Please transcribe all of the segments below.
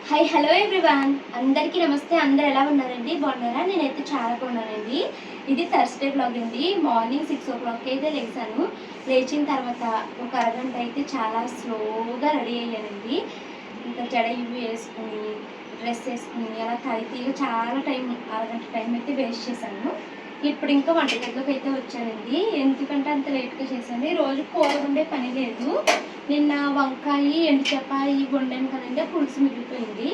Hi hello everyone, అందరికీ నమస్తే. అందరు ఎలా ఉన్నారండి? బాగున్నారా? నేనైతే చాలా బాగున్నానండి. ఇది థర్స్డే బ్లాగ్ అండి. మార్నింగ్ 6 o'clock అయితే లేచాను. లేచిన తర్వాత ఒక అరగంట అయితే చాలా స్లోగా రెడీ అయ్యానండి. ఇంకా జడ ఇవి వేసుకుని డ్రెస్ వేసుకుని అలా తాగితే చాలా అరగంట టైం అయితే వేస్ట్ చేశాను. ఇప్పుడు ఇంకా వంటగదిలోకి అయితే వచ్చానండి. ఎందుకంటే అంత లేట్గా చేశాను. రోజు కూర వండే పని లేదు. నిన్న వంకాయ ఎండుచేప ఇవి వండాను కదండి, పులుసు మిగిలిపోయింది.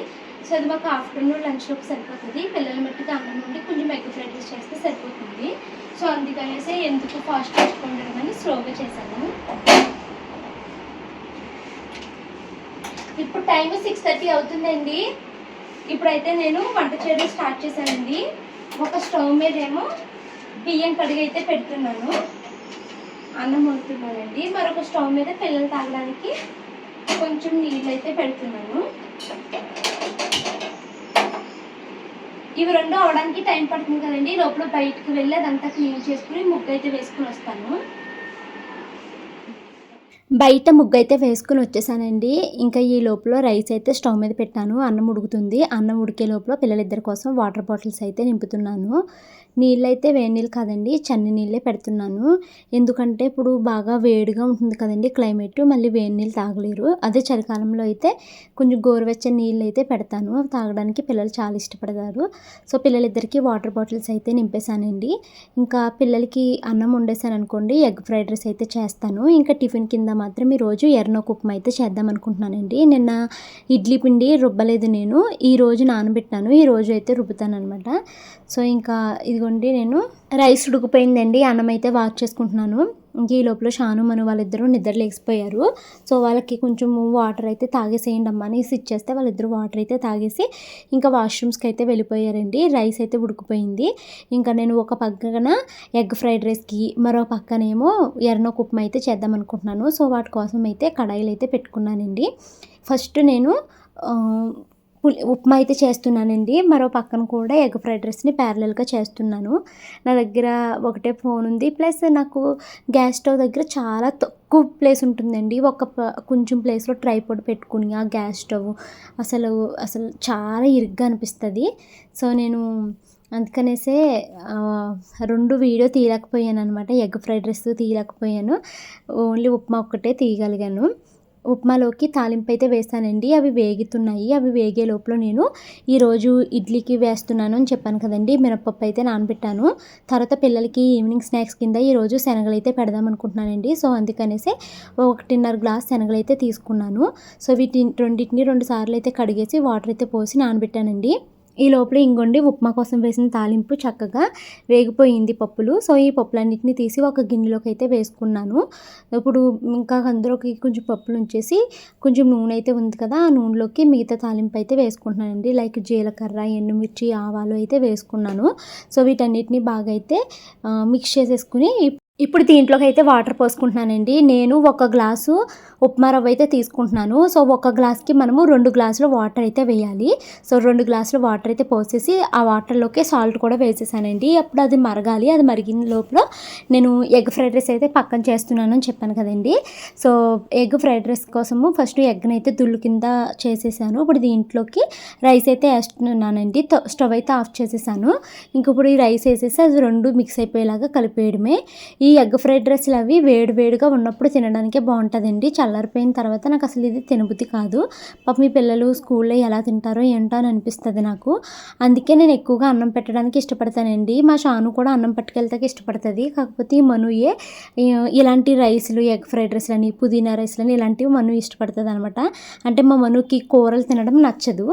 సో అది మాకు ఆఫ్టర్నూన్ లంచ్లోకి సరిపోతుంది. పిల్లల మట్టికి అన్నం నుండి కొంచెం ఎగ్ ఫ్రైడ్ రైస్ చేస్తే సరిపోతుంది. సో అందుకనేసి ఎందుకు ఫాస్ట్ చేసుకోండి అని స్లోగా చేశాను. ఇప్పుడు టైం 6:30 అవుతుందండి. ఇప్పుడైతే నేను వంట చేయడం స్టార్ట్ చేశానండి. ఒక స్టవ్ మీద ఏమో బియ్యం కడిగి అయితే పెడుతున్నాను, అన్నం వండుతున్నానండి. మరొక స్టవ్ మీద పిల్లలు తాగడానికి కొంచెం నీళ్ళు అయితే పెడుతున్నాను. ఇవి రెండు అవడానికి టైం పడుతుంది కదండి. లోపల బయటకు వెళ్ళి అదంతా క్లీన్ చేసుకుని ముగ్గు అయితే వేసుకుని వస్తాను. బయట ముగ్గు అయితే వేసుకుని వచ్చేసానండి. ఇంకా ఈ లోపల రైస్ అయితే స్టవ్ మీద పెట్టాను. అన్నం ఉడుకుతుంది. అన్నం ఉడికే లోపల పిల్లలిద్దరి కోసం వాటర్ బాటిల్స్ అయితే నింపుతున్నాను. నీళ్ళు అయితే వేడి నీళ్ళు కాదండి, చన్ని నీళ్ళే పెడుతున్నాను. ఎందుకంటే ఇప్పుడు బాగా వేడిగా ఉంటుంది కదండి క్లైమేట్, మళ్ళీ వేడి నీళ్ళు తాగలేరు. అదే చలికాలంలో అయితే కొంచెం గోరువెచ్చని నీళ్ళు అయితే పెడతాను. అవి తాగడానికి పిల్లలు చాలా ఇష్టపడతారు. సో పిల్లలిద్దరికి వాటర్ బాటిల్స్ అయితే నింపేశానండి. ఇంకా పిల్లలకి అన్నం వండేసాను అనుకోండి, ఎగ్ ఫ్రైడ్ రైస్ అయితే చేస్తాను. ఇంకా టిఫిన్ కింద మాత్రం ఈరోజు ఎర్రనోకు ఉప్మా అయితే చేద్దాం అనుకుంటున్నానండి. నిన్న ఇడ్లీ పిండి రుబ్బలేదు, నేను ఈరోజు నానబెట్టాను. ఈరోజు అయితే రుబ్బుతాను అనమాట. సో ఇంకా ఇదిగోండి నేను రైస్ ఉడికిపోయిందండి. అన్నం అయితే వాష్ చేసుకుంటున్నాను. ఇంక ఈ లోపల షాను మను వాళ్ళిద్దరూ నిద్ర లేచిపోయారు. సో వాళ్ళకి కొంచెం వాటర్ అయితే తాగేసేయండి అమ్మ అని ఇచ్చేస్తే వాళ్ళిద్దరూ వాటర్ అయితే తాగేసి ఇంకా వాష్రూమ్స్కి అయితే వెళ్ళిపోయారండి. రైస్ అయితే ఉడికిపోయింది. ఇంకా నేను ఒక పక్కన ఎగ్ ఫ్రైడ్ రైస్కి, మరో పక్కనేమో ఎర్రనోకు ఉప్మా అయితే చేద్దాం అనుకుంటున్నాను. సో వాటి కోసం అయితే కడాయిలు అయితే పెట్టుకున్నానండి. ఫస్ట్ నేను ఉప్మా అయితే చేస్తున్నానండి. మరో పక్కన కూడా ఎగ్ ఫ్రైడ్ రైస్ని ప్యారలల్గా చేస్తున్నాను. నా దగ్గర ఒకటే ఫోన్ ఉంది, ప్లస్ నాకు గ్యాస్ స్టవ్ దగ్గర చాలా తక్కువ ప్లేస్ ఉంటుందండి. కొంచెం ప్లేస్లో ట్రైపాడ్ పెట్టుకుని ఆ గ్యాస్ స్టవ్ అసలు చాలా ఇరుగ్గా అనిపిస్తుంది. సో నేను అందుకనేసే 2 వీడియో తీయలేకపోయాను అనమాట. ఎగ్ ఫ్రైడ్ రైస్ తీయలేకపోయాను, ఓన్లీ ఉప్మా ఒక్కటే తీయగలిగాను. ఉప్మాలోకి తాలింపు అయితే వేస్తానండి. అవి వేగుతున్నాయి. అవి వేగే లోపల నేను ఈరోజు ఇడ్లీకి వేస్తున్నాను అని చెప్పాను కదండి, మినపప్పు అయితే నానబెట్టాను. తర్వాత పిల్లలకి ఈవినింగ్ స్నాక్స్ కింద ఈరోజు శనగలు అయితే పెడదాం అనుకుంటున్నానండి. సో అందుకనేసి 1.5 గ్లాస్ శనగలు అయితే తీసుకున్నాను. సో రెండింటిని 2 సార్లు అయితే కడిగేసి వాటర్ అయితే పోసి నానబెట్టానండి. ఈ లోపల ఇంకొండి ఉప్మా కోసం వేసిన తాలింపు చక్కగా వేగిపోయింది పప్పులు. సో ఈ పప్పులన్నింటినీ తీసి ఒక గిన్నెలోకి అయితే వేసుకున్నాను. ఇప్పుడు ఇంకా అందులోకి కొంచెం పప్పులు ఉంచేసి కొంచెం నూనె అయితే ఉంది కదా, ఆ నూనెలోకి మిగతా తాలింపు అయితే వేసుకుంటున్నానండి. లైక్ జీలకర్ర, ఎండుమిర్చి, ఆవాలు అయితే వేసుకున్నాను. సో వీటన్నిటిని బాగా అయితే మిక్స్ చేసేసుకుని ఇప్పుడు దీంట్లోకి అయితే వాటర్ పోసుకుంటున్నానండి. నేను 1 గ్లాసు ఉప్మా రవ్వ అయితే తీసుకుంటున్నాను. సో 1 గ్లాస్కి మనము 2 గ్లాసులు వాటర్ అయితే వేయాలి. సో 2 గ్లాసులు వాటర్ అయితే పోసేసి ఆ వాటర్లోకి సాల్ట్ కూడా వేసేసానండి. అప్పుడు అది మరగాలి. అది మరిగిన లోపల నేను ఎగ్ ఫ్రైడ్ రైస్ అయితే పక్కన చేస్తున్నాను అని చెప్పాను కదండి. సో ఎగ్ ఫ్రైడ్ రైస్ కోసము ఫస్ట్ ఎగ్ని అయితే దుళ్ళు కింద చేసేసాను. ఇప్పుడు దీంట్లోకి రైస్ అయితే వేస్తున్నానండి. స్టవ్ అయితే ఆఫ్ చేసేసాను. ఇంక ఇప్పుడు ఈ రైస్ వేసేసి అది 2 మిక్స్ అయిపోయేలాగా కలిపేయడమే. ఈ ఎగ్ ఫ్రైడ్ రైస్లు అవి వేడిగా ఉన్నప్పుడు తినడానికే బాగుంటుందండి. చల్లారిపోయిన తర్వాత నాకు అసలు ఇది తినబుద్ధి కాదు. పాప మీ పిల్లలు స్కూల్లో ఎలా తింటారో ఏంటో అని అనిపిస్తుంది నాకు. అందుకే నేను ఎక్కువగా అన్నం పెట్టడానికి ఇష్టపడతానండి. మా షాను కూడా అన్నం పట్టుకెళ్తాకి ఇష్టపడుతుంది. కాకపోతే ఈ మనుయే ఇలాంటి రైస్లు, ఎగ్ ఫ్రైడ్ రైస్లని, పుదీనా రైస్లని ఇలాంటివి మను ఇష్టపడుతుంది అనమాట. అంటే మా మనుకి కూరలు తినడం నచ్చదు.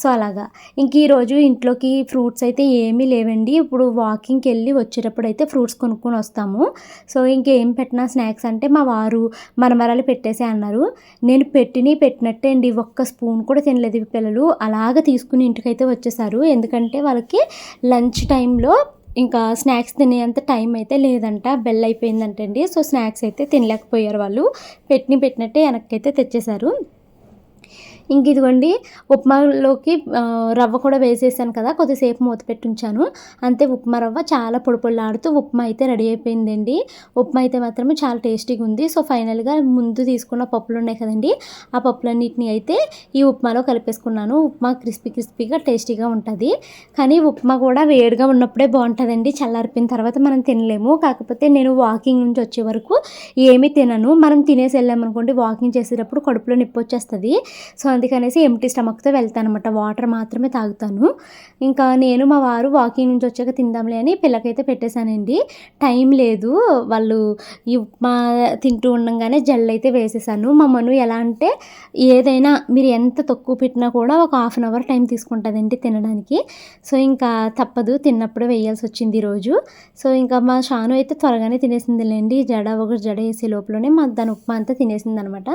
సో అలాగా ఇంక ఈరోజు ఇంట్లోకి ఫ్రూట్స్ అయితే ఏమీ లేవండి. ఇప్పుడు వాకింగ్కి వెళ్ళి వచ్చేటప్పుడు అయితే ఫ్రూట్స్ కొనుక్కొని వస్తాము. సో ఇంకేం పెట్టినా స్నాక్స్ అంటే మా వారు మరమరాలు పెట్టేసే అన్నారు. నేను పెట్టినట్టే అండి, ఒక్క స్పూన్ కూడా తినలేదు. పిల్లలు అలాగ తీసుకుని ఇంటికైతే వచ్చేసారు. ఎందుకంటే వాళ్ళకి లంచ్ టైంలో ఇంకా స్నాక్స్ తినేంత టైం అయితే లేదంట, బెల్ అయిపోయిందంటండి. సో స్నాక్స్ అయితే తినలేకపోయారు వాళ్ళు. పెట్టినట్టే వెనక్కైతే తెచ్చేశారు. ఇంక ఇదిగోండి ఉప్మాలోకి రవ్వ కూడా వేసేసాను కదా, కొద్దిసేపు మూత పెట్టి ఉంచాను అంతే. ఉప్మా రవ్వ చాలా పొడి పొడిలాడుతూ ఉప్మా అయితే రెడీ అయిపోయిందండి. ఉప్మా అయితే మాత్రం చాలా టేస్టీగా ఉంది. సో ఫైనల్గా ముందు తీసుకున్న పప్పులు ఉన్నాయి కదండి, ఆ పప్పులన్నిటిని అయితే ఈ ఉప్మాలో కలిపేసుకున్నాను. ఉప్మా క్రిస్పీగా టేస్టీగా ఉంటుంది. కానీ ఉప్మా కూడా వేడిగా ఉన్నప్పుడే బాగుంటుందండి, చల్లారిపోయిన తర్వాత మనం తినలేము. కాకపోతే నేను వాకింగ్ నుంచి వచ్చే వరకు ఏమీ తినను. మనం తినేసి వెళ్ళామనుకోండి వాకింగ్ చేసేటప్పుడు కడుపులో నొప్పి వచ్చేస్తుంది. సో అందుకనేసి ఎంప్టీ స్టమక్తో వెళ్తాను అనమాట, వాటర్ మాత్రమే తాగుతాను. ఇంకా నేను మా వారు వాకింగ్ నుంచి వచ్చాక తిందాంలే అని పిల్లకైతే పెట్టేశానండి. టైం లేదు, వాళ్ళు ఈ ఉప్మా తింటూ ఉండగానే జల్లు అయితే వేసేసాను. మా మను ఎలా అంటే ఏదైనా మీరు ఎంత తక్కువ పెట్టినా కూడా ఒక హాఫ్ అన్ అవర్ టైం తీసుకుంటుందండి తినడానికి. సో ఇంకా తప్పదు, తిన్నప్పుడే వేయాల్సి వచ్చింది ఈరోజు. సో ఇంకా మా షాను అయితే త్వరగానే తినేసిందిలేండి, జడ వేసే లోపలనే దాని ఉప్మా అంతా తినేసింది అనమాట.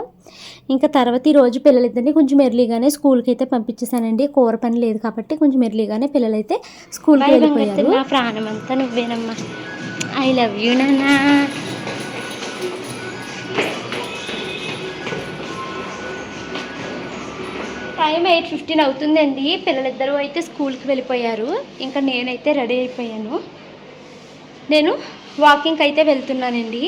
ఇంకా తర్వాత ఈరోజు పిల్లలిద్దరిని కొంచెం ఎర్లీగానే స్కూల్కి అయితే పంపించేసానండి. కూర పని లేదు కాబట్టి కొంచెం ఎర్లీగానే పిల్లలైతే స్కూల్కి వెళ్ళిపోయారు. నా ప్రాణం అంతా నువ్వేనమ్మా, ఐ లవ్ యూ నాన్నా. టైం 8:15 అవుతుందండి. పిల్లలిద్దరూ అయితే స్కూల్కి వెళ్ళిపోయారు. ఇంకా నేనైతే రెడీ అయిపోయాను. నేను వాకింగ్కి అయితే వెళ్తున్నానండి.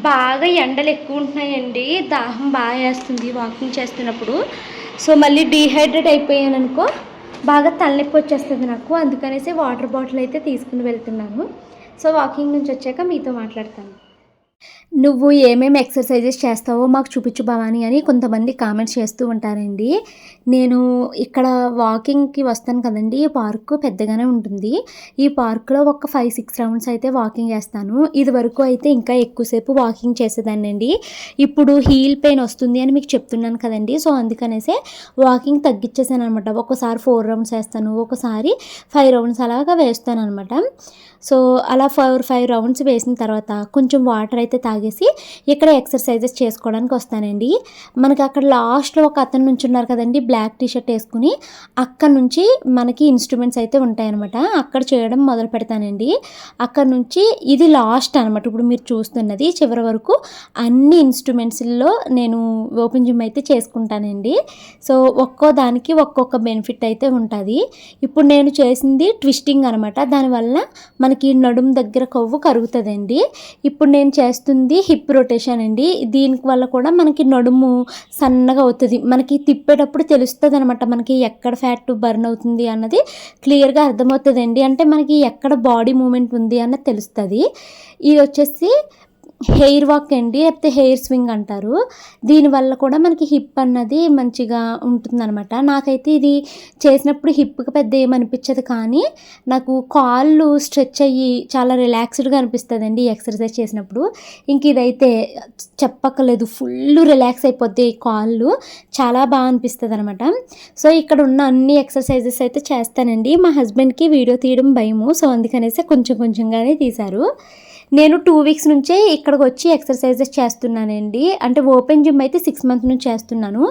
బాగా ఎండలు ఎక్కువ ఉంటున్నాయండి, దాహం బాగా వేస్తుంది వాకింగ్ చేస్తున్నప్పుడు. సో మళ్ళీ డీహైడ్రేట్ అయిపోయాను అనుకో, బాగా తలనొప్పి వచ్చేస్తుంది నాకు. అందుకనేసి వాటర్ బాటిల్ అయితే తీసుకుని వెళ్తున్నాను. సో వాకింగ్ నుంచి వచ్చాక మీతో మాట్లాడతాను. నువ్వు ఏమేమి ఎక్సర్సైజెస్ చేస్తావో మాకు చూపించు భవాని అని కొంతమంది కామెంట్స్ చేస్తూ ఉంటారండి. నేను ఇక్కడ వాకింగ్కి వస్తాను కదండి, ఈ పార్కు పెద్దగానే ఉంటుంది. ఈ పార్కులో ఒక 5-6 రౌండ్స్ అయితే వాకింగ్ చేస్తాను. ఇది వరకు అయితే ఇంకా ఎక్కువసేపు వాకింగ్ చేసేదాన్ని అండి. ఇప్పుడు హీల్ పెయిన్ వస్తుంది అని మీకు చెప్తున్నాను కదండి, సో అందుకనేసే వాకింగ్ తగ్గించేసాను అనమాట. ఒకసారి 4 రౌండ్స్ వేస్తాను, ఒకసారి 5 రౌండ్స్ అలాగా వేస్తాను అనమాట. సో అలా 4-5 రౌండ్స్ వేసిన తర్వాత కొంచెం వాటర్ అయితే తాగేసి ఇక్కడ ఎక్సర్సైజెస్ చేసుకోవడానికి వస్తానండి. మనకి అక్కడ లాస్ట్లో ఒక అతను నుంచి ఉన్నారు కదండి, బ్లాక్ టీషర్ట్ వేసుకుని, అక్కడ నుంచి మనకి ఇన్స్ట్రుమెంట్స్ అయితే ఉంటాయన్నమాట. అక్కడ చేయడం మొదలు పెడతానండి. అక్కడ నుంచి ఇది లాస్ట్ అనమాట. ఇప్పుడు మీరు చూస్తున్నది చివరి వరకు అన్ని ఇన్స్ట్రుమెంట్స్లో నేను ఓపెన్ జిమ్ అయితే చేసుకుంటానండి. సో ఒక్కో దానికి ఒక్కొక్క బెనిఫిట్ అయితే ఉంటుంది. ఇప్పుడు నేను చేసింది ట్విస్టింగ్ అనమాట, దానివల్ల మనకి నడుము దగ్గర కొవ్వు కరుగుతుందండి. ఇప్పుడు నేను చేస్తుంది హిప్ రొటేషన్ అండి. దీనికి వల్ల కూడా మనకి నడుము సన్నగా అవుతుంది. మనకి తిప్పేటప్పుడు తెలుస్తుంది అనమాట, మనకి ఎక్కడ ఫ్యాట్ బర్న్ అవుతుంది అన్నది క్లియర్గా అర్థమవుతుందండి. అంటే మనకి ఎక్కడ బాడీ మూమెంట్ ఉంది అన్నది తెలుస్తుంది. ఇది వచ్చేసి హెయిర్ వాక్ అండి, లేకపోతే హెయిర్ స్వింగ్ అంటారు. దీనివల్ల కూడా మనకి హిప్ అన్నది మంచిగా ఉంటుందన్నమాట. నాకైతే ఇది చేసినప్పుడు హిప్కి పెద్ద ఏమనిపించదు, కానీ నాకు కాళ్ళు స్ట్రెచ్ అయ్యి చాలా రిలాక్స్డ్గా అనిపిస్తుందండి ఈ ఎక్సర్సైజ్ చేసినప్పుడు. ఇంక ఇదైతే చెప్పక్కర్లేదు, ఫుల్ రిలాక్స్ అయిపోద్ది కాళ్ళు, చాలా బాగా అనిపిస్తుంది అనమాట. సో ఇక్కడ ఉన్న అన్ని ఎక్సర్సైజెస్ అయితే చేస్తానండి. మా హస్బెండ్కి వీడియో తీయడం భయము, సో అందుకనేసి కొంచెంగానే తీశారు. నేను 2 వీక్స్ నుంచే ఇక్కడికి వచ్చి ఎక్సర్సైజెస్ చేస్తున్నానండి. అంటే ఓపెన్ జిమ్ అయితే 6 మంత్స్ నుంచి చేస్తున్నాను.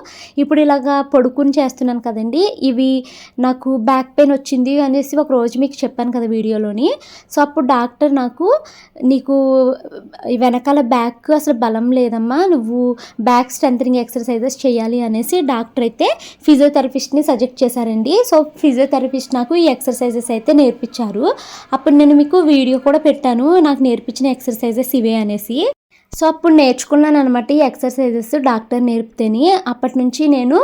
ఇప్పుడు ఇలాగా పడుకుని చేస్తున్నాను కదండి, ఇవి నాకు బ్యాక్ పెయిన్ వచ్చింది అనేసి ఒక రోజు మీకు చెప్పాను కదా వీడియోలోని. సో అప్పుడు డాక్టర్ నీకు వెనకాల బ్యాక్ అసలు బలం లేదమ్మా, నువ్వు బ్యాక్ స్ట్రెంథనింగ్ ఎక్సర్సైజెస్ చేయాలి అనేసి డాక్టర్ అయితే ఫిజియోథెరపిస్ట్ని సజెస్ట్ చేశారండి. సో ఫిజియోథెరపిస్ట్ నాకు ఈ ఎక్సర్సైజెస్ అయితే నేర్పించారు. అప్పుడు నేను మీకు వీడియో కూడా పెట్టాను, నాకు నేర్పించిన ఎక్సర్సైజెస్ ఇవే అనేసి. సో అప్పుడు నేర్చుకున్నాను అనమాట ఈ ఎక్సర్సైజెస్ డాక్టర్ నేర్పితేని. అప్పటి నుంచి నేను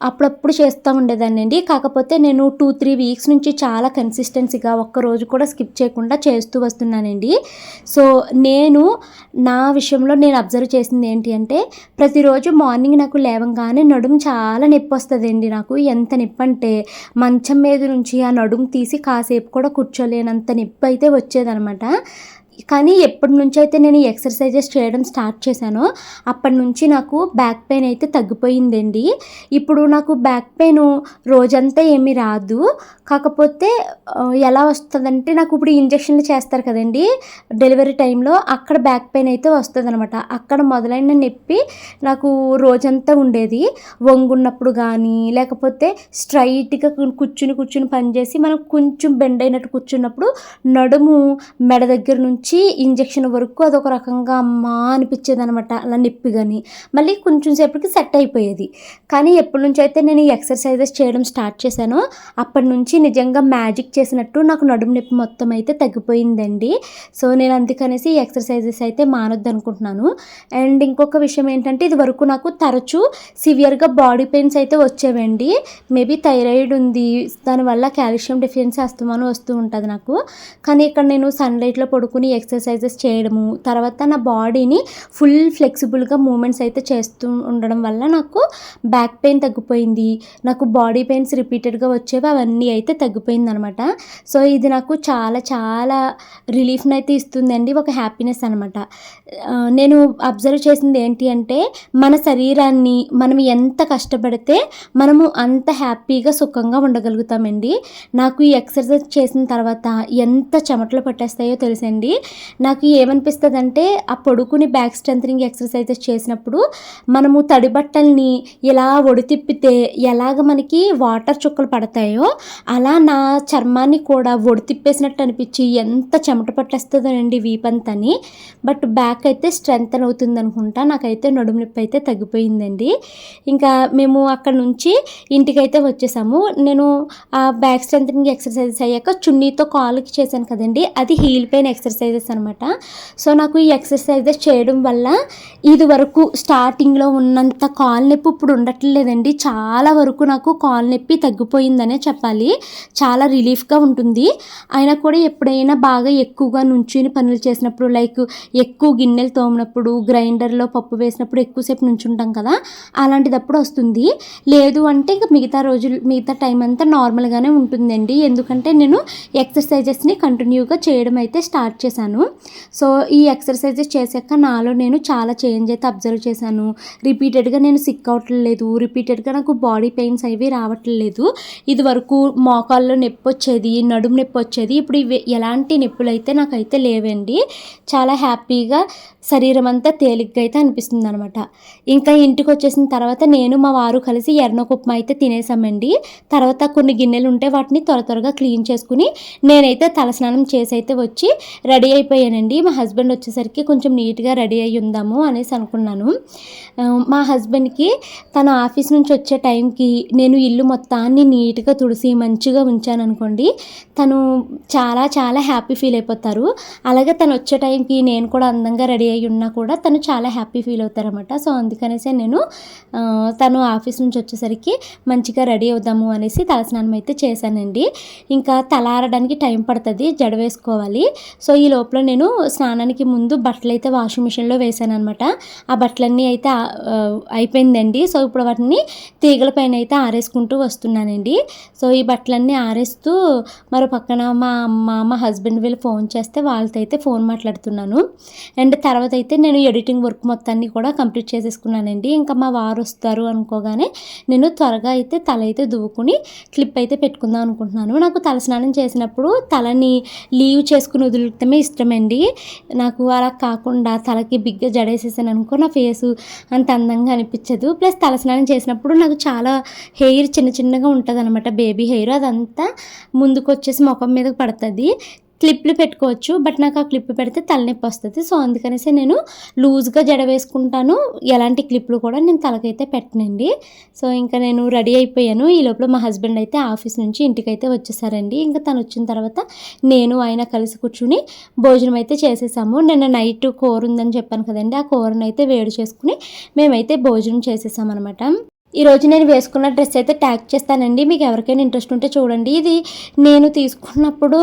అప్పుడప్పుడు చేస్తూ ఉండేదాన్ని అండి. కాకపోతే నేను 2-3 వీక్స్ నుంచి చాలా కన్సిస్టెన్సీగా ఒక్కరోజు కూడా స్కిప్ చేయకుండా చేస్తూ వస్తున్నానండి. సో నా విషయంలో నేను అబ్జర్వ్ చేసింది ఏంటి అంటే, ప్రతిరోజు మార్నింగ్ నాకు లేవగానే నడుము చాలా నొప్పి వస్తుందండి. నాకు ఎంత నొప్పి అంటే మంచం మీద నుంచి ఆ నడుము తీసి కాసేపు కూడా కూర్చోలేనంత నొప్పి అయితే వచ్చేదనమాట. కానీ ఎప్పటి నుంచి అయితే నేను ఈ ఎక్సర్సైజెస్ చేయడం స్టార్ట్ చేశానో అప్పటి నుంచి నాకు బ్యాక్ పెయిన్ అయితే తగ్గిపోయిందండి. ఇప్పుడు నాకు బ్యాక్ పెయిన్ రోజంతా ఏమీ రాదు. కాకపోతే ఎలా వస్తుందంటే, నాకు ఇప్పుడు ఇంజక్షన్లు చేస్తారు కదండి డెలివరీ టైంలో, అక్కడ బ్యాక్ పెయిన్ అయితే వస్తుంది అనమాట. అక్కడ మొదలైన నొప్పి నాకు రోజంతా ఉండేది. వంగున్నప్పుడు కానీ, లేకపోతే స్ట్రైట్గా కూర్చుని పనిచేసి మనం కొంచెం బెండ్ అయినట్టు కూర్చున్నప్పుడు నడుము మెడ దగ్గర నుంచి నుంచి ఇంజెక్షన్ వరకు అదొక రకంగా అమ్మా అనిపించేది అనమాట. అలా నొప్పి కానీ మళ్ళీ కొంచెం సేపటికి సెట్ అయిపోయేది. కానీ ఎప్పటి నుంచి అయితే నేను ఈ ఎక్సర్సైజెస్ చేయడం స్టార్ట్ చేశానో అప్పటి నుంచి నిజంగా మ్యాజిక్ చేసినట్టు నాకు నడుము నొప్పి మొత్తం అయితే తగ్గిపోయిందండి. సో నేను అందుకనేసి ఈ ఎక్సర్సైజెస్ అయితే మానొద్దు అనుకుంటున్నాను. అండ్ ఇంకొక విషయం ఏంటంటే, ఇది వరకు నాకు తరచూ సివియర్గా బాడీ పెయిన్స్ అయితే వచ్చేవండి. మేబీ థైరాయిడ్ ఉంది, దానివల్ల కాల్షియం డెఫిషియన్సీ అస్తమానం వస్తూ ఉంటుంది నాకు. కానీ ఇక్కడ నేను సన్లైట్లో పడుకుని ఎక్సర్సైజెస్ చేయడము, తర్వాత నా బాడీని ఫుల్ ఫ్లెక్సిబుల్గా మూమెంట్స్ అయితే చేస్తూ ఉండడం వల్ల నాకు బ్యాక్ పెయిన్ తగ్గిపోయింది. నాకు బాడీ పెయిన్స్ రిపీటెడ్గా వచ్చేవి, అవన్నీ అయితే తగ్గిపోయింది అనమాట. సో ఇది నాకు చాలా చాలా రిలీఫ్ని అయితే ఇస్తుందండి, ఒక హ్యాపీనెస్ అనమాట. నేను అబ్జర్వ్ చేసింది ఏంటి అంటే, మన శరీరాన్ని మనం ఎంత కష్టపడితే మనము అంత హ్యాపీగా సుఖంగా ఉండగలుగుతామండి. నాకు ఈ ఎక్సర్సైజ్ చేసిన తర్వాత ఎంత చెమటలు పట్టేస్తాయో తెలుసండి. నాకు ఏమనిపిస్తుంది అంటే, ఆ పడుకుని బ్యాక్ స్ట్రెంథనింగ్ ఎక్సర్సైజెస్ చేసినప్పుడు మనము తడి బట్టల్ని ఇలా ఒడితిప్పితే ఎలాగ మనకి వాటర్ చుక్కలు పడతాయో అలా నా చర్మాన్ని కూడా ఒడితిప్పేసినట్టు అనిపించి ఎంత చెమట పట్టేస్తుందోనండి వీపంతని. బట్ బ్యాక్ అయితే స్ట్రెంథన్ అవుతుంది అనుకుంటా. నాకైతే నడుము నొప్పి అయితే తగ్గిపోయిందండి. ఇంకా మేము అక్కడ నుంచి ఇంటికైతే వచ్చేసాము. నేను ఆ బ్యాక్ స్ట్రెంథనింగ్ ఎక్సర్సైజెస్ అయ్యాక చున్నీతో కాలుకి చేశాను కదండి, అది హీల్ పెయిన్ ఎక్సర్సైజెస్ అనమాట. సో నాకు ఈ ఎక్సర్సైజెస్ చేయడం వల్ల ఇది వరకు స్టార్టింగ్లో ఉన్నంత కాలు నొప్పి ఇప్పుడు ఉండట్లేదండి. చాలా వరకు నాకు కాలు నొప్పి తగ్గిపోయిందనే చెప్పాలి. చాలా రిలీఫ్గా ఉంటుంది. అయినా కూడా ఎప్పుడైనా బాగా ఎక్కువగా నుంచుని పనులు చేసినప్పుడు, లైక్ ఎక్కువ గిన్నెలు తోమినప్పుడు, గ్రైండర్లో పప్పు వేసినప్పుడు ఎక్కువసేపు నుంచుంటాం కదా, అలాంటిదప్పుడు వస్తుంది. లేదు అంటే ఇంకా మిగతా టైం అంతా నార్మల్గానే ఉంటుందండి. ఎందుకంటే నేను ఎక్సర్సైజెస్ని కంటిన్యూగా చేయడం అయితే స్టార్ట్ చేశాను. సో ఈ ఎక్సర్సైజెస్ చేశాక నాలో నేను చాలా చేంజ్ అయితే అబ్జర్వ్ చేశాను. రిపీటెడ్గా నేను సిక్ అవ్వట్లేదు, రిపీటెడ్గా నాకు బాడీ పెయిన్స్ అవి రావట్లేదు. ఇది వరకు మోకాల్లో నొప్పి వచ్చేది, నడుము నొప్పి వచ్చేది. ఇప్పుడు ఇవి ఎలాంటి నొప్పులు అయితే నాకైతే లేవండి. చాలా హ్యాపీగా శరీరం అంతా తేలిగ్గా అయితే అనిపిస్తుంది అనమాట. ఇంకా ఇంటికి వచ్చేసిన తర్వాత నేను మా వారు కలిసి ఎర్రనొక ఉప్మా అయితే తినేసామండి. తర్వాత కొన్ని గిన్నెలు ఉంటే వాటిని త్వరగా క్లీన్ చేసుకుని నేనైతే తలస్నానం చేసి అయితే వచ్చి రెడీ అయిపోయానండి. మా హస్బెండ్ వచ్చేసరికి కొంచెం నీట్గా రెడీ అయ్యి ఉందాము అనేసి అనుకున్నాను. మా హస్బెండ్కి తన ఆఫీస్ నుంచి వచ్చే టైంకి నేను ఇల్లు మొత్తాన్ని నీట్గా తుడిసి మంచిగా ఉంచాను అనుకోండి, తను చాలా చాలా హ్యాపీ ఫీల్ అయిపోతారు. అలాగే తను వచ్చే టైంకి నేను కూడా అందంగా రెడీ అయ్యి ఉన్నా కూడా తను చాలా హ్యాపీ ఫీల్ అవుతారన్నమాట. సో అందుకనేసే నేను తను ఆఫీస్ నుంచి వచ్చేసరికి మంచిగా రెడీ అవుదాము అనేసి తలస్నానం అయితే చేశానండి. ఇంకా తలారడానికి టైం పడుతుంది, జడ వేసుకోవాలి. సో ఈ లోపల నేను స్నానానికి ముందు బట్టలు అయితే వాషింగ్ మిషన్లో వేసాను అనమాట. ఆ బట్టలన్నీ అయితే అయిపోయిందండి. సో ఇప్పుడు వాటిని తీగల పైన అయితే ఆరేసుకుంటూ వస్తున్నానండి. సో ఈ బట్టలన్నీ ఆరేస్తూ మరో పక్కన మా హస్బెండ్ వీళ్ళు ఫోన్ చేస్తే వాళ్ళతో అయితే ఫోన్ మాట్లాడుతున్నాను. అండ్ తర్వాత అయితే నేను ఎడిటింగ్ వర్క్ మొత్తాన్ని కూడా కంప్లీట్ చేసేసుకున్నానండి. ఇంకా మా వారు వస్తారు అనుకోగానే నేను త్వరగా అయితే తల అయితే దువ్వుకుని క్లిప్ అయితే పెట్టుకుందాం అనుకుంటున్నాను. నాకు తలస్నానం చేసినప్పుడు తలని లీవ్ చేసుకుని వదిలితమే ఇష్టమండి. నాకు అలా కాకుండా తలకి బిగ్గా జడేసేసాను అనుకో నా ఫేసు అంత అందంగా అనిపించదు. ప్లస్ తలస్నానం చేసినప్పుడు నాకు చాలా హెయిర్ చిన్నగా ఉంటుంది అనమాట, బేబీ హెయిర్. అదంతా ముందుకు వచ్చేసి ముఖం మీద పడుతుంది. క్లిప్లు పెట్టుకోవచ్చు, బట్ నాకు ఆ క్లిప్ పెడితే తలనొప్పి వస్తుంది. సో అందుకనేసి నేను లూజ్గా జడ వేసుకుంటాను. ఎలాంటి క్లిప్లు కూడా నేను తలకైతే పెట్టనండి. సో ఇంకా నేను రెడీ అయిపోయాను. ఈ లోపల మా హస్బెండ్ అయితే ఆఫీస్ నుంచి ఇంటికైతే వచ్చేసారండి. ఇంకా తను వచ్చిన తర్వాత నేను ఆయన కలిసి కూర్చుని భోజనం అయితే చేసేసాము. నిన్న నైట్ కూర ఉందని చెప్పాను కదండి, ఆ కూరను అయితే వేడి చేసుకుని మేమైతే భోజనం చేసేసామన్నమాట. ఈరోజు నేను వేసుకున్న డ్రెస్ అయితే ట్యాగ్ చేస్తానండి, మీకు ఎవరికైనా ఇంట్రెస్ట్ ఉంటే చూడండి. ఇది నేను తీసుకున్నప్పుడు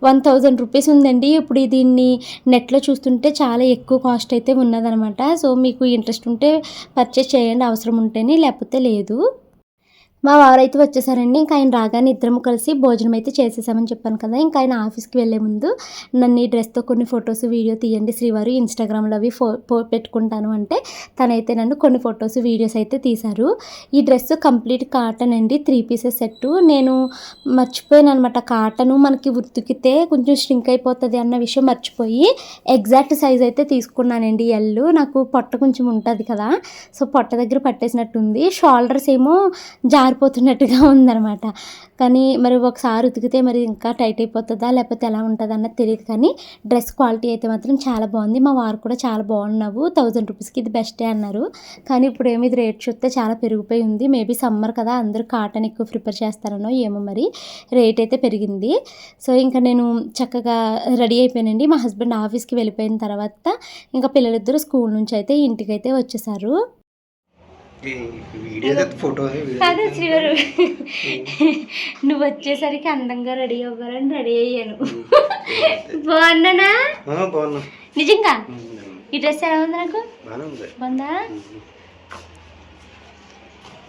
1000 రూపీస్ ఉందండి. ఇప్పుడు దీన్ని నెట్లో చూస్తుంటే చాలా ఎక్కువ కాస్ట్ అయితే ఉన్నదనమాట. సో మీకు ఇంట్రెస్ట్ ఉంటే పర్చేస్ చేయండి, అవసరం ఉంటేనే, లేకపోతే లేదు. మా వారైతే వచ్చేసారండి. ఇంకా ఆయన రాగానే ఇద్దరం కలిసి భోజనం అయితే చేసేసామని చెప్పాను కదా. ఇంకా ఆయన ఆఫీస్కి వెళ్ళే ముందు నన్ను ఈ డ్రెస్తో కొన్ని ఫొటోస్ వీడియో తీయండి శ్రీవారు, ఇన్స్టాగ్రామ్లో అవి పెట్టుకుంటాను అంటే తనైతే నన్ను కొన్ని ఫొటోస్ వీడియోస్ అయితే తీశారు. ఈ డ్రెస్ కంప్లీట్ కాటన్ అండి, 3 పీసెస్ సెట్. నేను మర్చిపోయాను అనమాట, కాటను మనకి ఉతికితే కొంచెం స్ట్రింక్ అయిపోతుంది అన్న విషయం మర్చిపోయి ఎగ్జాక్ట్ సైజ్ అయితే తీసుకున్నానండి. ఎల్లు నాకు పొట్ట కొంచెం ఉంటుంది కదా, సో పొట్ట దగ్గర పట్టేసినట్టుంది. షోల్డర్స్ ఏమో జారిపోతున్నట్టుగా ఉందనమాట. కానీ మరి ఒకసారి ఉతికితే మరి ఇంకా టైట్ అయిపోతుందా లేకపోతే ఎలా ఉంటుందా అన్నది తెలియదు. కానీ డ్రెస్ క్వాలిటీ అయితే మాత్రం చాలా బాగుంది. మా వారు కూడా చాలా బాగున్నావు, 1000 రూపీస్కి ఇది బెస్టే అన్నారు. కానీ ఇప్పుడేమో ఇది రేట్ చూస్తే చాలా పెరిగిపోయి ఉంది. మేబీ సమ్మర్ కదా, అందరూ కాటన్ ఎక్కువ ప్రిఫర్ చేస్తారనో ఏమో, మరి రేట్ అయితే పెరిగింది. సో ఇంకా నేను చక్కగా రెడీ అయిపోయానండి. మా హస్బెండ్ ఆఫీస్కి వెళ్ళిపోయిన తర్వాత ఇంకా పిల్లలిద్దరూ స్కూల్ నుంచి అయితే ఇంటికైతే వచ్చేసారు. కాదు శ్రీవారు, నువ్వు వచ్చేసరికి అందంగా రెడీ అవ్వాలని రెడీ అయ్యాను. బాగున్నానా? నిజంగా ఈ డ్రెస్ ఎలా ఉంది? నాకు బాగుందా?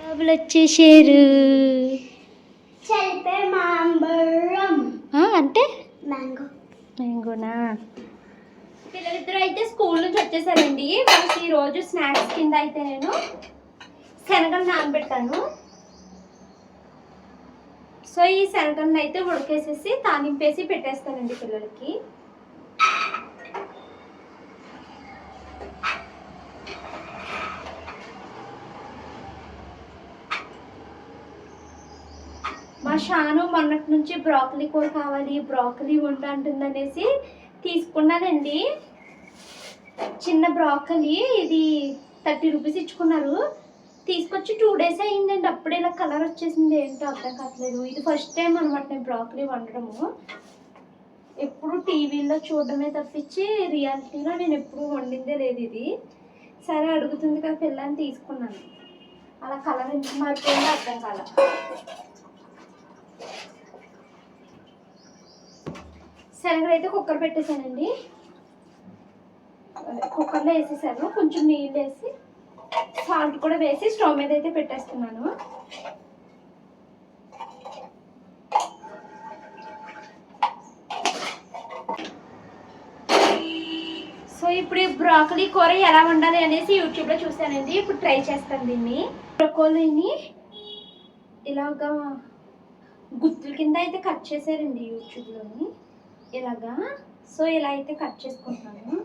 బాబులు వచ్చేసారు. అంటే మ్యాంగోనా? పిల్లలిద్దరూ అయితే స్కూల్ నుంచి వచ్చేసారండి. వాళ్ళకి ఈరోజు స్నాక్స్ కింద అయితే నేను శనగలు నానబెట్టాను. సో ఈ శనగలను అయితే ఉడకేసేసి తాలింపేసి పెట్టేస్తానండి పిల్లలకి. మా షాను మొన్నటి నుంచి బ్రాకలీ కూర కావాలి, బ్రాకలీ వంట అంటుందనేసి తీసుకున్నానండి. చిన్న బ్రాకలీ ఇది 30 రూపీస్ ఇచ్చుకున్నారు. తీసుకొచ్చి 2 days అయ్యిందండి. అప్పుడే ఇలా కలర్ వచ్చేసింది. ఏంటో అర్థం కావట్లేదు. ఇది ఫస్ట్ టైం అనమాట నేను బ్రాకలీ వండడము. ఎప్పుడు టీవీలో చూడడమే తప్పించి రియాలిటీలో నేను ఎప్పుడు వండిందే లేదు ఇది. సరే అడుగుతుంది కదా పిల్లని తీసుకున్నాను. అలా కలర్ ఎందుకు మారిపోయిందో అర్థం కాల. శనగలు అయితే కుక్కర్ పెట్టేశానండి. కుక్కర్లో వేసేసాను. కొంచెం నీళ్ళు వేసి సాల్ట్ కూడా వేసి స్టవ్ మీద అయితే పెట్టేస్తున్నాను. సో ఇప్పుడు ఈ బ్రాకలీ కూర ఎలా వండాలి అనేసి యూట్యూబ్లో చూసానండి. ఇప్పుడు ట్రై చేస్తాను దీన్ని. బ్రొకోలీని ఇలాగా గుత్తుల కింద అయితే కట్ చేశారండి యూట్యూబ్లోని ఇలాగా. సో ఇలా అయితే కట్ చేసుకుంటున్నాను.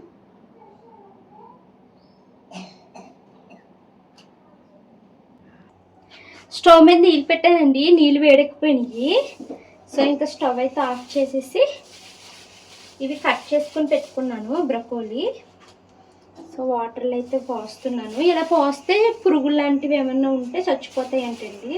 స్టవ్ మీద నీళ్ళు పెట్టానండి. నీళ్ళు వేడెక్కిపోయినాయి. సో ఇంకా స్టవ్ అయితే ఆఫ్ చేసేసి ఇవి కట్ చేసుకొని పెట్టుకున్నాను బ్రొకోలీ. సో వాటర్లో అయితే పోస్తున్నాను. ఇలా పోస్తే పురుగులు లాంటివి ఏమన్నా ఉంటే చచ్చిపోతాయి అంటండి.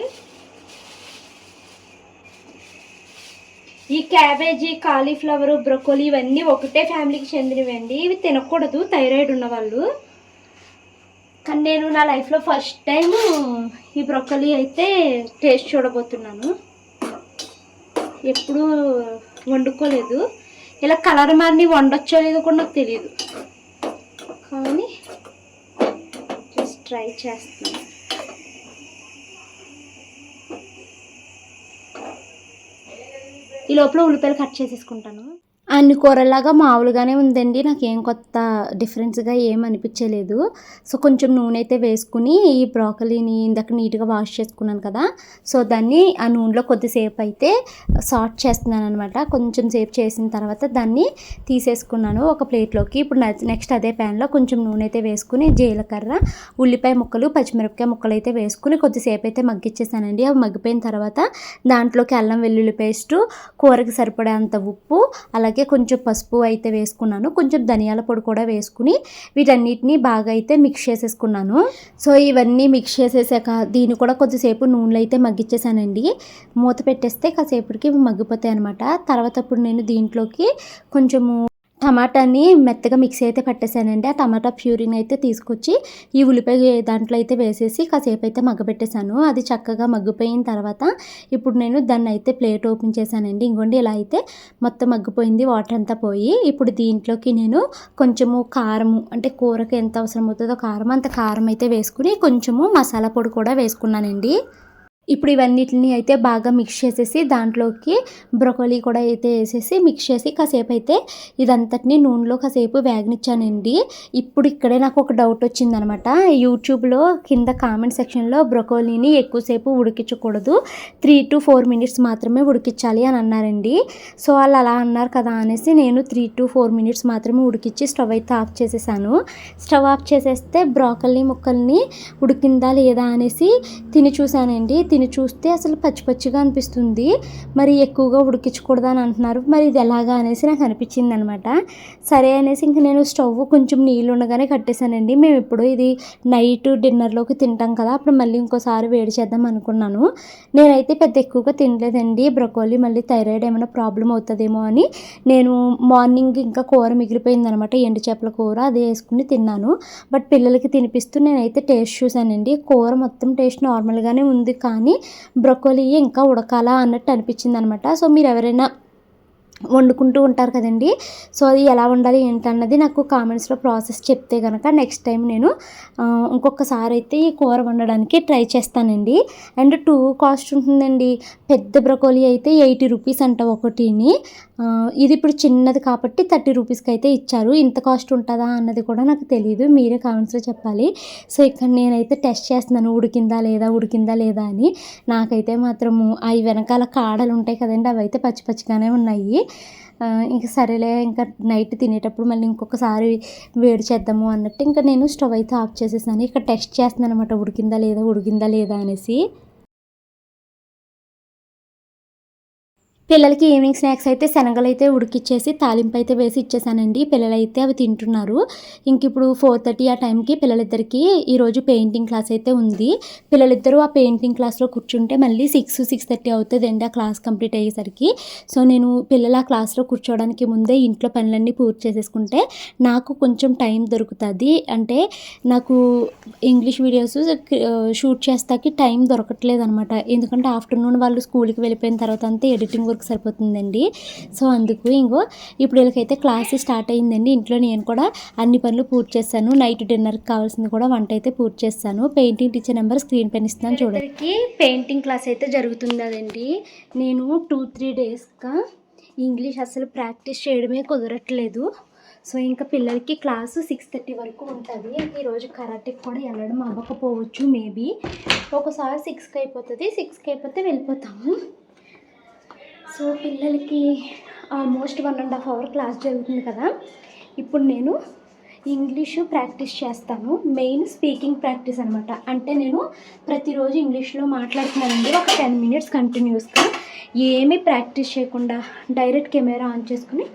ఈ క్యాబేజీ, కాలీఫ్లవర్, బ్రొకోలీ ఇవన్నీ ఒకటే ఫ్యామిలీకి చెందినవండి. ఇవి తినకూడదు థైరాయిడ్ ఉన్నవాళ్ళు. కానీ నేను నా లైఫ్లో ఫస్ట్ టైం ఈ బ్రొకోలీ అయితే టేస్ట్ చూడబోతున్నాను. ఎప్పుడూ వండుకోలేదు. ఇలా కలర్ మారిని వండొచ్చో లేదో కూడా నాకు తెలియదు. కానీ జస్ట్ ట్రై చేస్తున్నాను. ఈ లోపల ఉల్లిపాయలు కట్ చేసేసుకుంటాను. అన్ని కూరలాగా మామూలుగానే ఉందండి. నాకేం కొత్త డిఫరెన్స్గా ఏం అనిపించలేదు. సో కొంచెం నూనె అయితే వేసుకుని ఈ బ్రాకలీని ఇందాక నీట్గా వాష్ చేసుకున్నాను కదా, సో దాన్ని ఆ నూనెలో కొద్దిసేపు అయితే సాట్ చేస్తున్నాను అనమాట. కొంచెం సేపు చేసిన తర్వాత దాన్ని తీసేసుకున్నాను ఒక ప్లేట్లోకి. ఇప్పుడు నెక్స్ట్ అదే ప్యాన్లో కొంచెం నూనె అయితే వేసుకుని జీలకర్ర, ఉల్లిపాయ ముక్కలు, పచ్చిమిరపకాయ ముక్కలు అయితే వేసుకుని కొద్దిసేపు అయితే మగ్గిచ్చేసానండి. అవి మగ్గిపోయిన తర్వాత దాంట్లోకి అల్లం వెల్లుల్లి పేస్టు, కూరకి సరిపడేంత ఉప్పు, అలాగే కొంచెం పసుపు అయితే వేసుకున్నాను. కొంచెం ధనియాల పొడి కూడా వేసుకుని వీటన్నిటిని బాగా అయితే మిక్స్ చేసేసుకున్నాను. సో ఇవన్నీ మిక్స్ చేసేసాక దీన్ని కూడా కొద్దిసేపు నూనెలో అయితే మగ్గిచ్చేసానండి. మూత పెట్టేస్తే కాసేపటికి మగ్గిపోతాయి అనమాట. తర్వాత ఇప్పుడు నేను దీంట్లోకి కొంచెము టమాటాని మెత్తగా మిక్సీ అయితే పట్టేశానండి. ఆ టమాటా ప్యూరీని అయితే తీసుకొచ్చి ఈ ఉల్లిపాయ దాంట్లో అయితే వేసేసి కాసేపు అయితే మగ్గబెట్టేశాను. అది చక్కగా మగ్గిపోయిన తర్వాత ఇప్పుడు నేను దాన్ని అయితే ప్లేట్ ఓపెన్ చేశానండి. ఇంకోండి ఇలా అయితే మొత్తం మగ్గిపోయింది, వాటర్ అంతా పోయి. ఇప్పుడు దీంట్లోకి నేను కొంచెము కారము, అంటే కూరకి ఎంత అవసరం అవుతుందో కారం, అంత కారం అయితే వేసుకుని కొంచెము మసాలా పొడి కూడా వేసుకున్నానండి. ఇప్పుడు ఇవన్నిటిని అయితే బాగా మిక్స్ చేసేసి దాంట్లోకి బ్రొకోలీ కూడా అయితే వేసేసి మిక్స్ చేసి కాసేపు అయితే ఇదంతటిని నూనెలో కాసేపు వేగనిచ్చానండి. ఇప్పుడు ఇక్కడే నాకు ఒక డౌట్ వచ్చిందనమాట. యూట్యూబ్లో కింద కామెంట్ సెక్షన్లో బ్రొకోలీని ఎక్కువసేపు ఉడికించకూడదు, 3 to 4 minutes మాత్రమే ఉడికించాలి అని అన్నారండి. సో వాళ్ళు అలా అన్నారు కదా అనేసి నేను 3 to 4 minutes మాత్రమే ఉడికించి స్టవ్ అయితే ఆఫ్ చేసేసాను. స్టవ్ ఆఫ్ చేసేస్తే బ్రొకోలీ ముక్కల్ని ఉడికిందా లేదా అనేసి తిని చూశానండి. తిని చూస్తే అసలు పచ్చి పచ్చిగా అనిపిస్తుంది. మరి ఎక్కువగా ఉడికించకూడదు అని అంటున్నారు. మరి ఇది ఎలాగా అనేసి నాకు అనిపించింది అనమాట. సరే అనేసి ఇంక నేను స్టవ్ కొంచెం నీళ్ళు ఉండగానే కట్టేశానండి. మేము ఇప్పుడు ఇది నైట్ డిన్నర్లోకి తింటాం కదా, అప్పుడు మళ్ళీ ఇంకోసారి వేడి చేద్దాం అనుకున్నాను. నేనైతే పెద్ద ఎక్కువగా తినలేదండి బ్రొకోలీ. మళ్ళీ థైరాయిడ్ ఏమైనా ప్రాబ్లం అవుతుందేమో అని నేను మార్నింగ్ ఇంకా కూర మిగిలిపోయిందనమాట, ఎండు చేపల కూర, అది వేసుకుని తిన్నాను. బట్ పిల్లలకి తినిపిస్తూ నేనైతే టేస్ట్ చూశానండి. కూర మొత్తం టేస్ట్ నార్మల్గానే ఉంది, కానీ బ్రొకోలీ ఇంకా ఉడకాలా అన్నట్టు అనిపించింది అనమాట. సో మీరు ఎవరైనా వండుకుంటూ ఉంటారు కదండి, సో అది ఎలా వండాలి ఏంటన్నది నాకు కామెంట్స్లో ప్రాసెస్ చెప్తే కనుక నెక్స్ట్ టైం నేను ఇంకొకసారి అయితే ఈ కూర వండడానికి ట్రై చేస్తానండి. అండ్ 2 కాస్ట్ ఉంటుందండి. పెద్ద బ్రొకోలీ అయితే 80 రూపీస్ అంట ఒకటిని. ఇది ఇప్పుడు చిన్నది కాబట్టి 30 రూపీస్కి అయితే ఇచ్చారు. ఇంత కాస్ట్ ఉంటుందా అన్నది కూడా నాకు తెలియదు, మీరే కామెంట్స్లో చెప్పాలి. సో ఇక్కడ నేనైతే టెస్ట్ చేస్తున్నాను ఉడికిందా లేదా అని. నాకైతే మాత్రము అవి వెనకాల కాడలు ఉంటాయి కదండి, అవి అయితే పచ్చి పచ్చిగానే ఉన్నాయి. ఇంక సరేలే, ఇంకా నైట్ తినేటప్పుడు మళ్ళీ ఇంకొకసారి వేడి చేద్దాము అన్నట్టు ఇంకా నేను స్టవ్ అయితే ఆఫ్ చేసేసాను. ఇక్కడ టెస్ట్ చేస్తున్నాను అనమాట, ఉడికిందా లేదా అనేసి. పిల్లలకి ఈవినింగ్ స్నాక్స్ అయితే శనగలు అయితే ఉడికిచ్చేసి తాలింపు అయితే వేసి ఇచ్చేసానండి. పిల్లలైతే అవి తింటున్నారు. ఇంక ఇప్పుడు 4:30 ఆ టైంకి పిల్లలిద్దరికీ ఈరోజు పెయింటింగ్ క్లాస్ అయితే ఉంది. పిల్లలిద్దరూ ఆ పెయింటింగ్ క్లాస్లో కూర్చుంటే మళ్ళీ 6:30 అవుతుందండి ఆ క్లాస్ కంప్లీట్ అయ్యేసరికి. సో నేను పిల్లలు ఆ క్లాస్లో కూర్చోవడానికి ముందే ఇంట్లో పనులన్నీ పూర్తి చేసేసుకుంటే నాకు కొంచెం టైం దొరుకుతుంది. అంటే నాకు ఇంగ్లీష్ వీడియోస్ షూట్ చేస్తాకి టైం దొరకట్లేదు అనమాట. ఎందుకంటే ఆఫ్టర్నూన్ వాళ్ళు స్కూల్కి వెళ్ళిపోయిన తర్వాత అంతా ఎడిటింగ్ వర్క్ సరిపోతుందండి. సో అందుకు ఇప్పుడు వీళ్ళకైతే క్లాస్ స్టార్ట్ అయ్యిందండి. ఇంట్లో నేను కూడా అన్ని పనులు పూర్తి చేస్తాను. నైట్ డిన్నర్కి కావాల్సింది కూడా వంట అయితే పూర్తి చేస్తాను. పెయింటింగ్ టీచర్ నెంబర్ స్క్రీన్ పైన ఇస్తాను చూడండి. పెయింటింగ్ క్లాస్ అయితే జరుగుతుందండి. నేను 2-3 డేస్గా ఇంగ్లీష్ అసలు ప్రాక్టీస్ చేయడమే కుదరట్లేదు. సో ఇంకా పిల్లలకి క్లాసు 6:30 వరకు ఉంటుంది. ఈరోజు కరాటేకి కూడా వెళ్ళడం అవ్వకపోవచ్చు, మేబీ ఒకసారి 6కి అయిపోతుంది. 6కి అయిపోతే వెళ్ళిపోతాము. సో పిల్లలకి ఆల్మోస్ట్ 1.5 అవర్ క్లాస్ జరుగుతుంది కదా. ఇప్పుడు నేను ఇంగ్లీషు ప్రాక్టీస్ చేస్తాను. మెయిన్ స్పీకింగ్ ప్రాక్టీస్ అనమాట. అంటే నేను ప్రతిరోజు ఇంగ్లీష్లో మాట్లాడుతున్నానండి ఒక 10 minutes కంటిన్యూస్గా, ఏమీ ప్రాక్టీస్ చేయకుండా డైరెక్ట్ కెమెరా ఆన్ చేసుకుని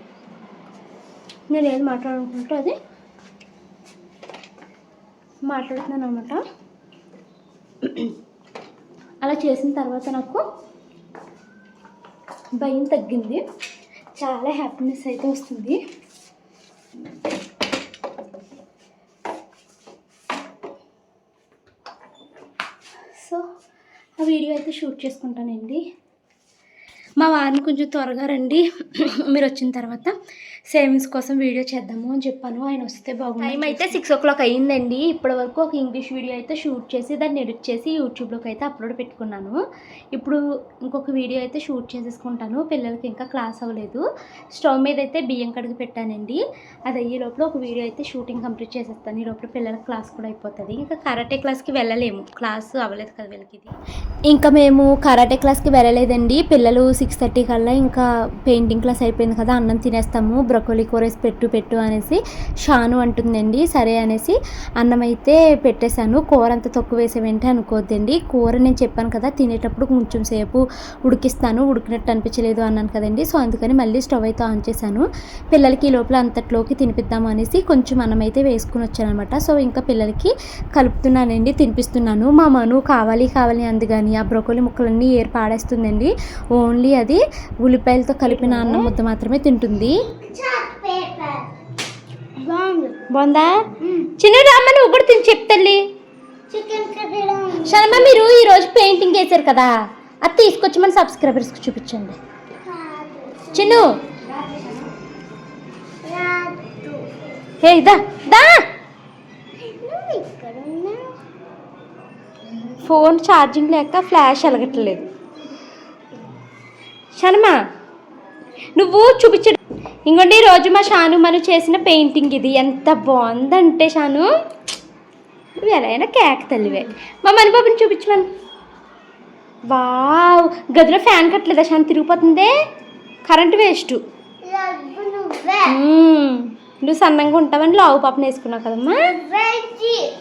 నేను ఏది మాట్లాడుకుంటూ అది మాట్లాడుతున్నాను అనమాట. అలా చేసిన తర్వాత నాకు భయం తగ్గింది, చాలా హ్యాపీనెస్ అయితే వస్తుంది. సో ఆ వీడియో అయితే షూట్ చేసుకుంటానండి. మా వారిని కొంచెం త్వరగా రండి, మీరు వచ్చిన తర్వాత సేవింగ్స్ కోసం వీడియో చేద్దాము అని చెప్పాను. ఆయన వస్తే బాగుంది. టైం అయితే 6 o'clock అయ్యిందండి. ఇప్పటి వరకు ఒక ఇంగ్లీష్ వీడియో అయితే షూట్ చేసి దాన్ని ఎడిట్ చేసి యూట్యూబ్లోకి అయితే అప్లోడ్ పెట్టుకున్నాను. ఇప్పుడు ఇంకొక వీడియో అయితే షూట్ చేసేసుకుంటాను. పిల్లలకి ఇంకా క్లాస్ అవ్వలేదు. స్టవ్ మీద అయితే బియ్యం కడిగి పెట్టానండి. అది అయ్యే లోపల ఒక వీడియో అయితే షూటింగ్ కంప్లీట్ చేసేస్తాను. ఈ లోపల పిల్లలకి క్లాస్ కూడా అయిపోతుంది. ఇంకా కరాటే క్లాస్కి వెళ్ళలేము, క్లాస్ అవ్వలేదు కదా వీళ్ళకి. ఇది ఇంకా మేము కరాటే క్లాస్కి వెళ్ళలేదండి. పిల్లలు 6:30 కల్లా ఇంకా పెయింటింగ్ క్లాస్ అయిపోయింది కదా, అన్నం తినేస్తాము, బ్రొకోలీ కూర వేసి పెట్టు అనేసి షాను అంటుందండి. సరే అనేసి అన్నం అయితే పెట్టేశాను. కూర అంత తక్కువ వేసేవేంటి అనుకోవద్దండి. కూర నేను చెప్పాను కదా తినేటప్పుడు కొంచెం సేపు ఉడికిస్తాను, ఉడికినట్టు అనిపించలేదు అన్నాను కదండి. సో అందుకని మళ్ళీ స్టవ్ అయితే ఆన్ చేశాను. పిల్లలకి ఈ లోపల అంతట్లోకి తినిపిద్దాము అనేసి కొంచెం అన్నం అయితే వేసుకుని వచ్చాను అనమాట. సో ఇంకా పిల్లలకి కలుపుతున్నానండి, తినిపిస్తున్నాను. మా మను కావాలి అంది కానీ ఆ బ్రొకోలీ ముక్కలన్నీ ఏరు పాడేస్తుందండి. ఓన్లీ అది ఉల్లిపాయలతో కలిపిన అన్నం ముద్ద మాత్రమే తింటుంది. బాగుందా చిన్న అమ్మ, నువ్వు కూడా తిని చెప్తల్లి. శర్మ మీరు ఈరోజు పెయింటింగ్ వేసారు కదా, అది తీసుకొచ్చి మన సబ్స్క్రైబర్స్కి చూపించండి. చిన్ను హే దా ఫోన్ ఛార్జింగ్ లేక ఫ్లాష్ వెలగట్లేదు. శర్మ నువ్వు చూపించు. ఇంకోండి ఈరోజు మా షాను మనం చేసిన పెయింటింగ్ ఇది ఎంత బాగుందంటే, షాను నువ్వు ఎలా అయినా కేక్ తల్లివే. మా మని బాబుని చూపించమను. వావ్, గదిలో ఫ్యాన్ కట్టలేదా షాను? తిరిగిపోతుంది, కరెంట్ వేస్ట్. నువ్వు సన్నంగా ఉంటావని లావు పాపను వేసుకున్నావు కదమ్మా.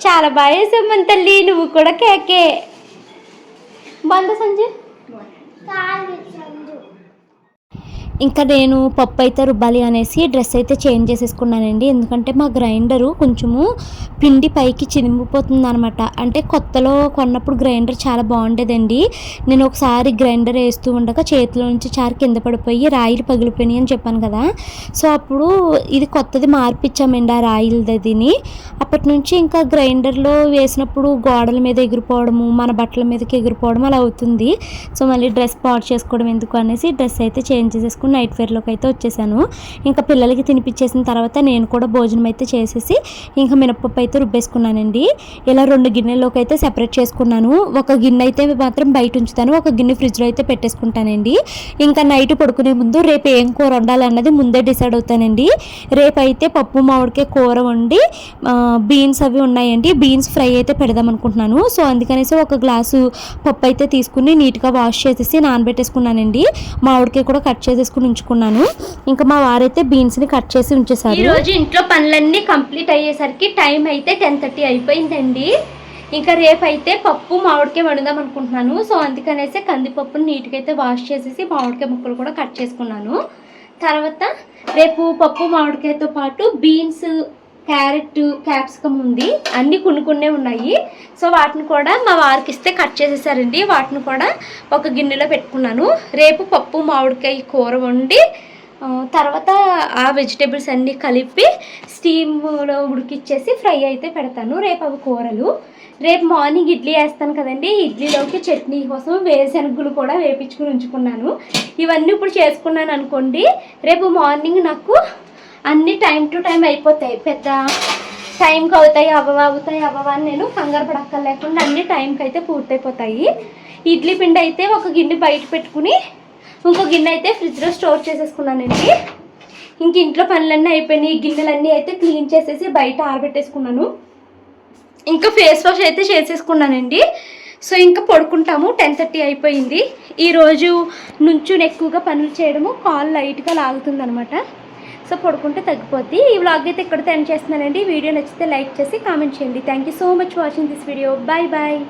చాలా బాగా వేసావు మన తల్లి, నువ్వు కూడా కేకే. బాగుందా సంజయ్? ఇంకా నేను పప్పు అయితే రుబ్బాలి అనేసి డ్రెస్ అయితే చేంజ్ చేసేసుకున్నానండి. ఎందుకంటే మా గ్రైండరు కొంచెము పిండి పైకి చినిగిపోతుంది అనమాట. అంటే కొత్తలో కొన్నప్పుడు గ్రైండర్ చాలా బాగుండేదండి. నేను ఒకసారి గ్రైండర్ వేస్తూ ఉండగా చేతిలో నుంచి చారు కింద పడిపోయి రాయిలు పగిలిపోయినాయి అని చెప్పాను కదా. సో అప్పుడు ఇది కొత్తది మార్పిచ్చామండి ఆ రాయిలదిని. అప్పటి నుంచి ఇంకా గ్రైండర్లో వేసినప్పుడు గోడల మీద ఎగిరిపోవడము, మన బట్టల మీదకి ఎగిరిపోవడం అలా అవుతుంది. సో మళ్ళీ డ్రెస్ పాడు చేసుకోవడం ఎందుకు అనేసి డ్రెస్ అయితే చేంజ్ చేసేసుకుని నైట్ వేర్లోకి అయితే వచ్చేసాను. ఇంకా పిల్లలకి తినిపించేసిన తర్వాత నేను కూడా భోజనం అయితే చేసేసి ఇంకా మినపప్పు అయితే రుబ్బేసుకున్నానండి. ఇలా 2 గిన్నెల్లోకి అయితే సెపరేట్ చేసుకున్నాను. ఒక గిన్నె అయితే మాత్రం బయట ఉంచుతాను, ఒక గిన్నె ఫ్రిడ్జ్లో అయితే పెట్టేసుకుంటానండి. ఇంకా నైట్ పడుకునే ముందు రేపు ఏం కూర వండాలన్నది ముందే డిసైడ్ అవుతానండి. రేపు అయితే పప్పు మామిడికాయ కూర వండి బీన్స్ అవి ఉన్నాయండి, బీన్స్ ఫ్రై అయితే పెడదాం అనుకుంటున్నాను. సో అందుకనేసి ఒక గ్లాసు పప్పు అయితే తీసుకుని నీట్గా వాష్ చేసేసి నానబెట్టేసుకున్నానండి. మామిడికాయ కూడా కట్ చేసేసుకుని ఉంచుకున్నాను. ఇంకా మా వారైతే బీన్స్ని కట్ చేసి ఉంచేసారు. ఈరోజు ఇంట్లో పనులన్నీ కంప్లీట్ అయ్యేసరికి టైం అయితే 10:30 అయిపోయిందండి. ఇంకా రేపు అయితే పప్పు మామిడికాయ వండుదాం అనుకుంటున్నాను. సో అందుకనేసి కందిపప్పును నీట్గా అయితే వాష్ చేసేసి మామిడికాయ ముక్కలు కూడా కట్ చేసుకున్నాను. తర్వాత రేపు పప్పు మామిడికాయతో పాటు బీన్స్, క్యారెట్, క్యాప్సికమ్ ఉంది, అన్నీ కొన్ని ఉన్నాయి. సో వాటిని కూడా మా వారికి ఇస్తే కట్ చేసేసారండి. వాటిని కూడా ఒక గిన్నెలో పెట్టుకున్నాను. రేపు పప్పు మామిడికాయ కూర వండి తర్వాత ఆ వెజిటేబుల్స్ అన్నీ కలిపి స్టీమ్లో ఉడికిచ్చేసి ఫ్రై అయితే పెడతాను. రేపు అవి కూరలు. రేపు మార్నింగ్ ఇడ్లీ వేస్తాను కదండి, ఇడ్లీలోకి చట్నీ కోసం వేరుశనగలు కూడా వేపించుకుని ఉంచుకున్నాను. ఇవన్నీ ఇప్పుడు చేసుకున్నాను అనుకోండి, రేపు మార్నింగ్ నాకు అన్నీ టైం టు టైం అయిపోతాయి. పెద్ద టైంకి అవుతాయి అవ్వవా అని నేను కంగారు పడక్కర్ లేకుండా అన్ని టైంకి అయితే పూర్తయిపోతాయి. ఇడ్లీ పిండి అయితే ఒక గిన్నె బయట పెట్టుకుని ఇంకో గిన్నె అయితే ఫ్రిడ్జ్లో స్టోర్ చేసేసుకున్నానండి. ఇంక ఇంట్లో పనులన్నీ అయిపోయినాయి. గిన్నెలన్నీ అయితే క్లీన్ చేసేసి బయట ఆరబెట్టేసుకున్నాను. ఇంకా ఫేస్ వాష్ అయితే చేసేసుకున్నానండి. సో ఇంకా పడుకుంటాము. 10:30 అయిపోయింది. ఈరోజు నుంచుని ఎక్కువగా పనులు చేయడము కాల్ లైట్గా లాగుతుంది అనమాట. సో పడుకుంటే తగ్గిపోద్ది. ఈ వ్లాగ్ అయితే ఇక్కడితో ఎండ్ చేస్తున్నానండి. వీడియో నచ్చితే లైక్ చేసి కామెంట్ చేయండి. Thank you so much watching this video. Bye bye.